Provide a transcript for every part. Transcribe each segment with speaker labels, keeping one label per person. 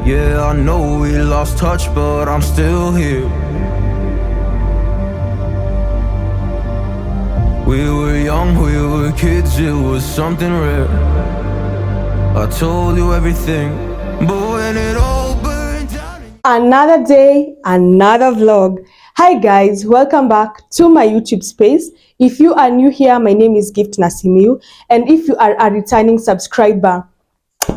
Speaker 1: Yeah, I know we lost touch, but I'm still here. We were young, we were kids, it was something rare. I told you everything, but when it all burned down.
Speaker 2: Another day, another vlog. Hi guys, welcome back to my YouTube space. If you are new here, my name is Gift Nasimiu, and if you are a returning subscriber,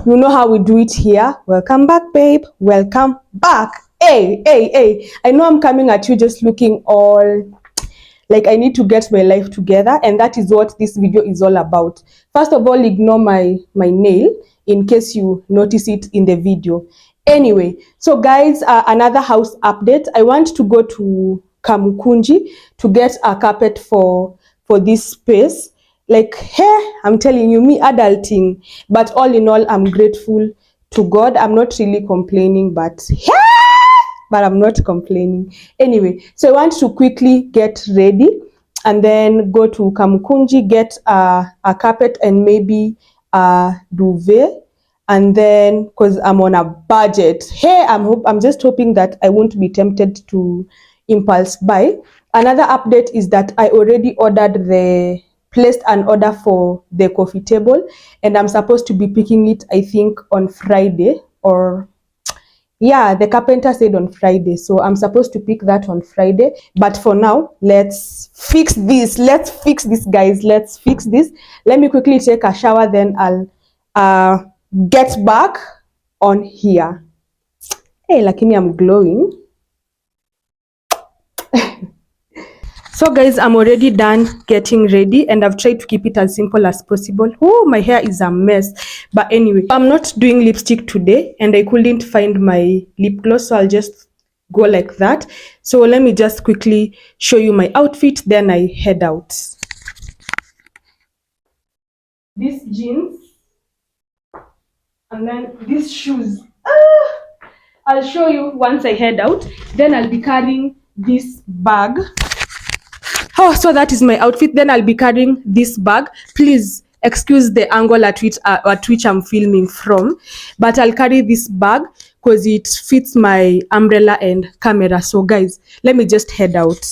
Speaker 2: you know how we do it here. Welcome back, babe. Welcome back. Hey. I know I'm coming at you just looking all like I need to get my life together, and that is what this video is all about. First of all, ignore my nail in case you notice it in the video. Anyway, so guys, another house update. I want to go to Kamukunji to get a carpet for this space. Like, hey, I'm telling you, me adulting, but all in all, I'm grateful to God. I'm not really complaining, but hey, but I'm not complaining. Anyway, so I want to quickly get ready and then go to Kamukunji, get a carpet and maybe a duvet. And then, because I'm on a budget, hey, I'm just hoping that I won't be tempted to impulse buy. Another update is that I already placed an order for the coffee table, and I'm supposed to be picking it, I think, on Friday, or yeah, the carpenter said on Friday, so I'm supposed to pick that on Friday. But for now, let's fix this. Let's fix this, guys. Let's fix this. Let me quickly take a shower, then I'll get back on here. Hey, lakini I'm glowing. So guys, I'm already done getting ready, and I've tried to keep it as simple as possible. Oh, my hair is a mess. But anyway, I'm not doing lipstick today, and I couldn't find my lip gloss, so I'll just go like that. So let me just quickly show you my outfit, then I head out. These jeans, and then these shoes. I'll show you once I head out. Then I'll be carrying this bag. Oh, so that is my outfit. Then I'll be carrying this bag. Please excuse the angle at which I'm filming from, but I'll carry this bag because it fits my umbrella and camera. So guys, let me just head out.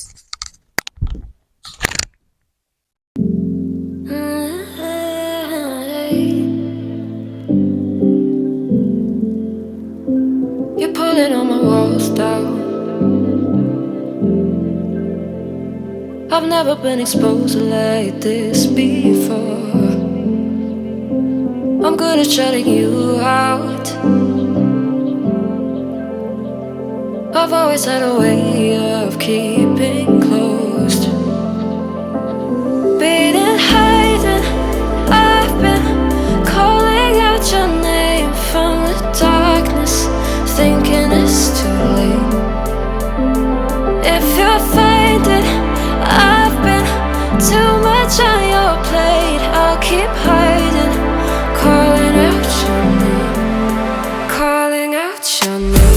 Speaker 3: You're pulling on my walls down. I've never been exposed like this before. I'm good at shutting you out. I've always had a way of keeping closed. Being hiding, I've been calling out your name from the darkness, thinking it's too late. If you're finding I've been too much on your plate, I'll keep hiding, calling out your name, calling out your name,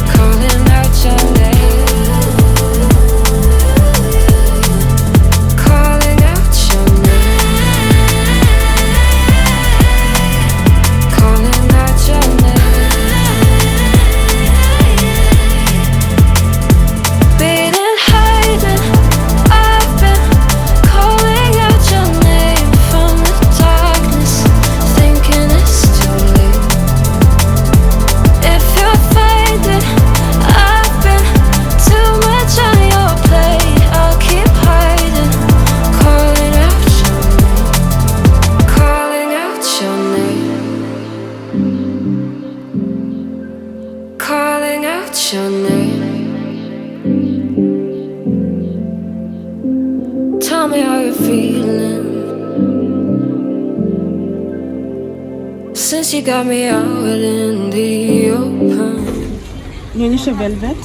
Speaker 3: calling out your name, calling out your name, calling out your name. Calling out your name. Tell me how you're feeling since you got me out in the open.
Speaker 2: Nionyeshe velvet.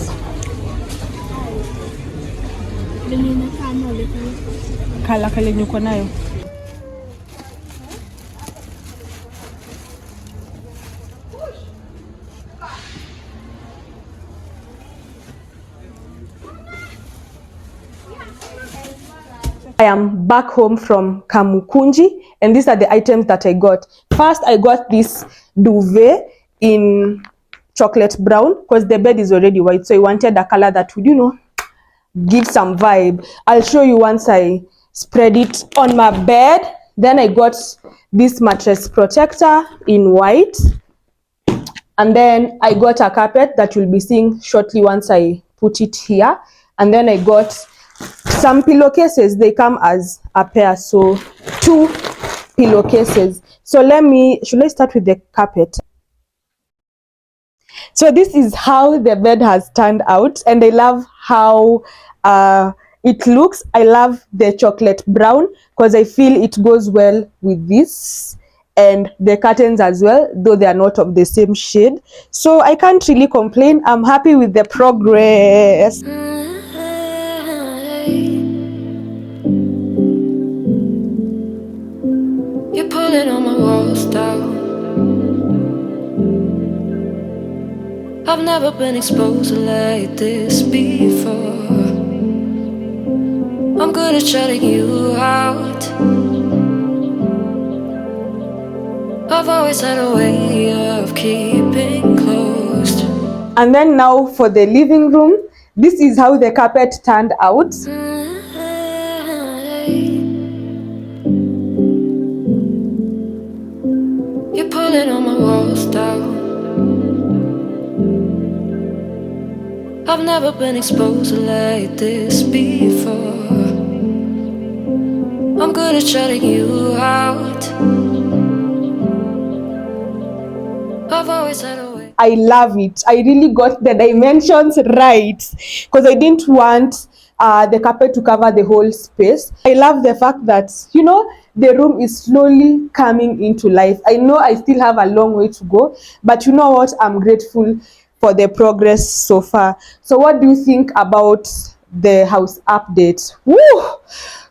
Speaker 2: Kala nyuko nayo. I am back home from Kamukunji, and these are the items that I got. First, I got this duvet in chocolate brown because the bed is already white, so I wanted a color that would, give some vibe. I'll show you once I spread it on my bed. Then I got this mattress protector in white, and then I got a carpet that you'll be seeing shortly once I put it here. And then I got some pillowcases. They come as a pair, so 2 pillowcases. So should I start with the carpet? So this is how the bed has turned out, and I love how it looks. I love the chocolate brown because I feel it goes well with this, and the curtains as well, though they are not of the same shade. So I can't really complain. I'm happy with the progress.
Speaker 3: You're pulling on my walls down. I've never been exposed like this before. I'm good at shutting you out. I've always had a way of keeping closed.
Speaker 2: And then now for the living room, this is how the carpet turned out.
Speaker 3: You're pulling on my walls down. I've never been exposed like this before. I'm good at shutting you out. I've always had a way.
Speaker 2: I love it. I really got the dimensions right because I didn't want the carpet to cover the whole space. I love the fact that, the room is slowly coming into life. I know I still have a long way to go, but you know what? I'm grateful for the progress so far. So what do you think about the house update? Woo!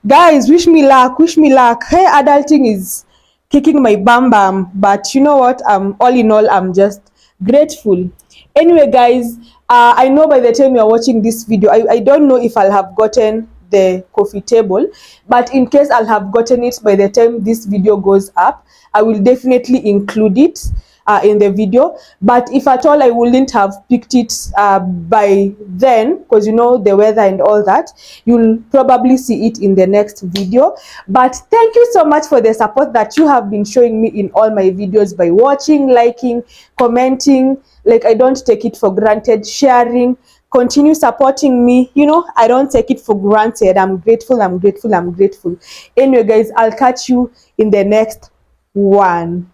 Speaker 2: Guys, wish me luck, wish me luck. Hey, adulting is kicking my bam, but you know what? All in all, I'm just grateful. Anyway, guys, I know by the time you're watching this video, I don't know if I'll have gotten the coffee table, but in case I'll have gotten it by the time this video goes up, I will definitely include it in the video. But if at all I wouldn't have picked it by then, because the weather and all that, you'll probably see it in the next video. But thank you so much for the support that you have been showing me in all my videos by watching, liking, commenting. Like, I don't take it for granted. Sharing, continue supporting me. I don't take it for granted. I'm grateful. Anyway, guys, I'll catch you in the next one.